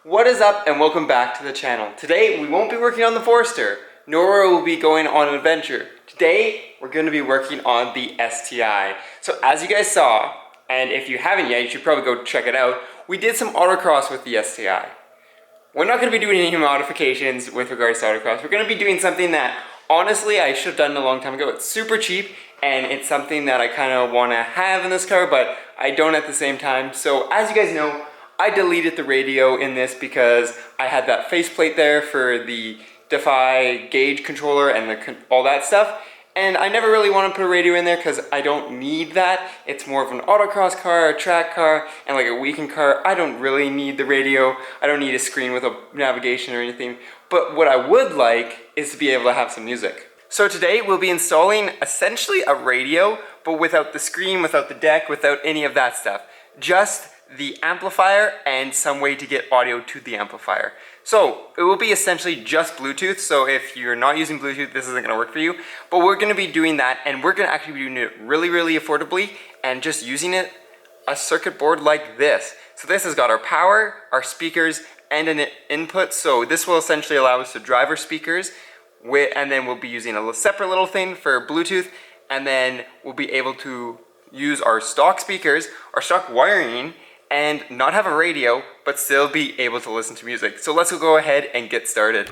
What is up and welcome back to the channel. Today we won't be working on the Forester, nor will we be going on an adventure. Today we're going to be working on the STI. So as you guys saw, and if you haven't yet, you should probably go check it out, we did some autocross with the STI. We're not going to be doing any modifications with regards to autocross. We're going to be doing something that honestly I should have done a long time ago. It's super cheap and it's something that I kind of want to have in this car, but I don't at the same time. So as you guys know, I deleted the radio in this because I had that faceplate there for the Defy gauge controller and all that stuff. And I never really want to put a radio in there because I don't need that. It's more of an autocross car, a track car, and like a weekend car. I don't really need the radio. I don't need a screen with a navigation or anything. But what I would like is to be able to have some music. So today we'll be installing essentially a radio, but without the screen, without the deck, without any of that stuff. Just the amplifier and some way to get audio to the amplifier. So it will be essentially just Bluetooth. So if you're not using Bluetooth, this isn't gonna work for you, but we're gonna be doing that, and we're gonna actually be doing it really, really affordably and just using a circuit board like this. So this has got our power, our speakers, and an input. So this will essentially allow us to drive our speakers and then we'll be using a separate little thing for Bluetooth, and then we'll be able to use our stock speakers, our stock wiring, and not have a radio, but still be able to listen to music. So let's go ahead and get started.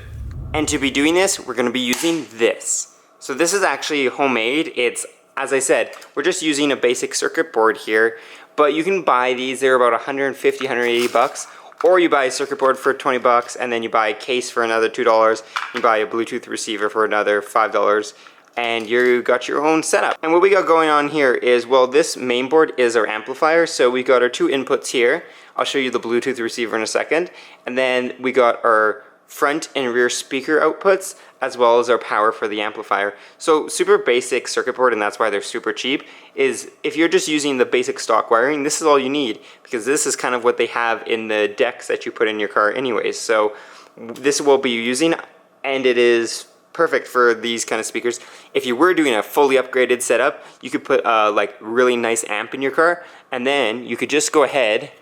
And to be doing this, we're gonna be using this. So this is actually homemade. It's, as I said, we're just using a basic circuit board here, but you can buy these, they're about 150, 180 bucks, or you buy a circuit board for 20 bucks, and then you buy a case for another $2, you buy a Bluetooth receiver for another $5, and you got your own setup. And what we got going on here is, well, this main board is our amplifier, so we got our two inputs here. I'll show you the Bluetooth receiver in a second. And then we got our front and rear speaker outputs, as well as our power for the amplifier. So super basic circuit board, and that's why they're super cheap, is if you're just using the basic stock wiring, this is all you need, because this is kind of what they have in the decks that you put in your car anyways. So this will be using, and it is perfect for these kind of speakers. If you were doing a fully upgraded setup, you could put a like really nice amp in your car, and then you could just go ahead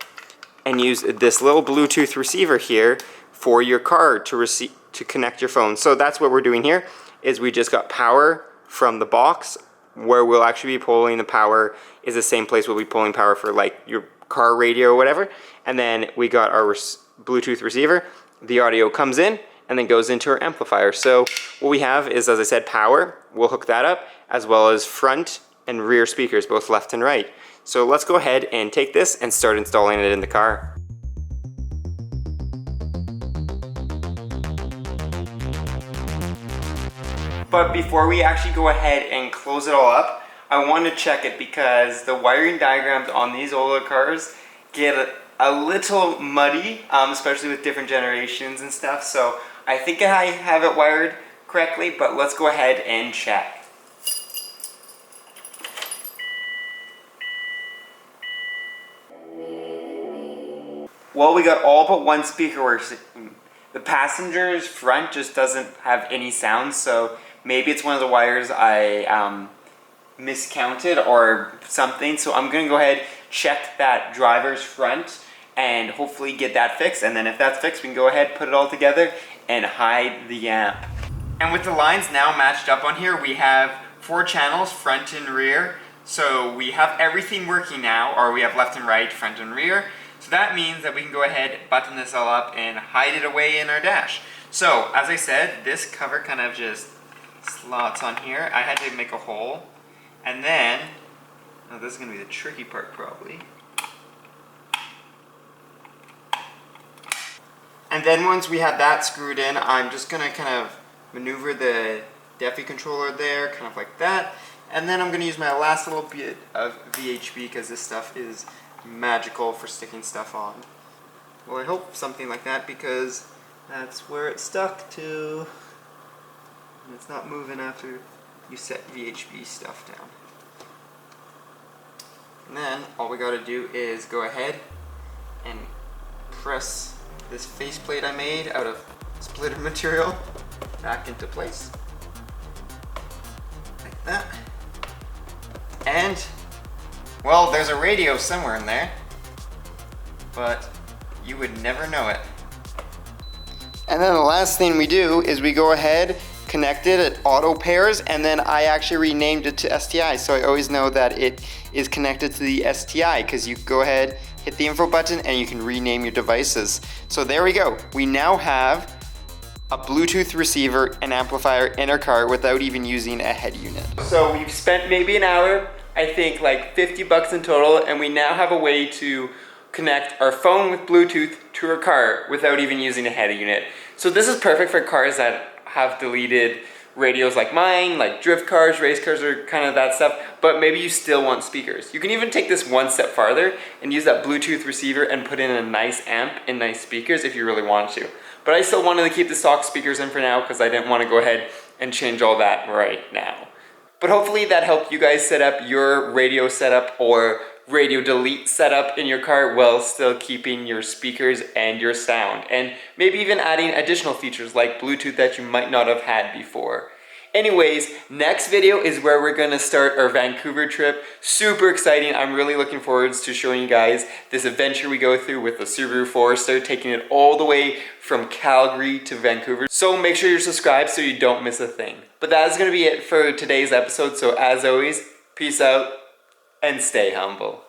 and use this little Bluetooth receiver here for your car to connect your phone. So that's what we're doing here, is we just got power from the box. Where we'll actually be pulling the power is the same place we'll be pulling power for like your car radio or whatever. And then we got our Bluetooth receiver. The audio comes in and then goes into our amplifier. So what we have is, as I said, power. We'll hook that up, as well as front and rear speakers, both left and right. So let's go ahead and take this and start installing it in the car. But before we actually go ahead and close it all up, I want to check it because the wiring diagrams on these older cars get a little muddy, especially with different generations and stuff. So I think I have it wired correctly, but let's go ahead and check. Well, we got all but one speaker working. The passenger's front just doesn't have any sound, so maybe it's one of the wires I miscounted or something. So I'm gonna go ahead, check that driver's front, and hopefully get that fixed. And then if that's fixed, we can go ahead, put it all together, and hide the amp. And with the lines now matched up on here, we have 4 channels, front and rear. So we have everything working now, or we have left and right, front and rear. So that means that we can go ahead, button this all up, and hide it away in our dash. So as I said, this cover kind of just slots on here. I had to make a hole, and then, oh, this is going to be the tricky part probably. And then once we have that screwed in, I'm just going to kind of maneuver the Defy controller there, kind of like that. And then I'm going to use my last little bit of VHB, because this stuff is magical for sticking stuff on. Well, I hope something like that, because that's where it's stuck to. And it's not moving after you set VHB stuff down. And then all we got to do is go ahead and press this faceplate I made out of splitter material back into place. Like that. And, well, there's a radio somewhere in there, but you would never know it. And then the last thing we do is we go ahead, connect it, it auto pairs, and then I actually renamed it to STI, so I always know that it is connected to the STI, because you go ahead, hit the info button, and you can rename your devices. So there we go. We now have a Bluetooth receiver and amplifier in our car without even using a head unit. So we've spent maybe an hour, I think like 50 bucks in total, and we now have a way to connect our phone with Bluetooth to our car without even using a head unit. So this is perfect for cars that have deleted radios like mine, like drift cars, race cars, or kind of that stuff, but maybe you still want speakers. You can even take this one step farther and use that Bluetooth receiver and put in a nice amp and nice speakers if you really want to. But I still wanted to keep the stock speakers in for now because I didn't want to go ahead and change all that right now. But hopefully that helped you guys set up your radio setup or radio delete setup in your car while still keeping your speakers and your sound, and maybe even adding additional features like Bluetooth that you might not have had before. Anyways, next video is where we're gonna start our Vancouver trip. Super exciting. I'm really looking forward to showing you guys this adventure we go through with the Subaru Forester, taking it all the way from Calgary to Vancouver. So make sure you're subscribed so you don't miss a thing. But that is gonna be it for today's episode. So as always, peace out and stay humble.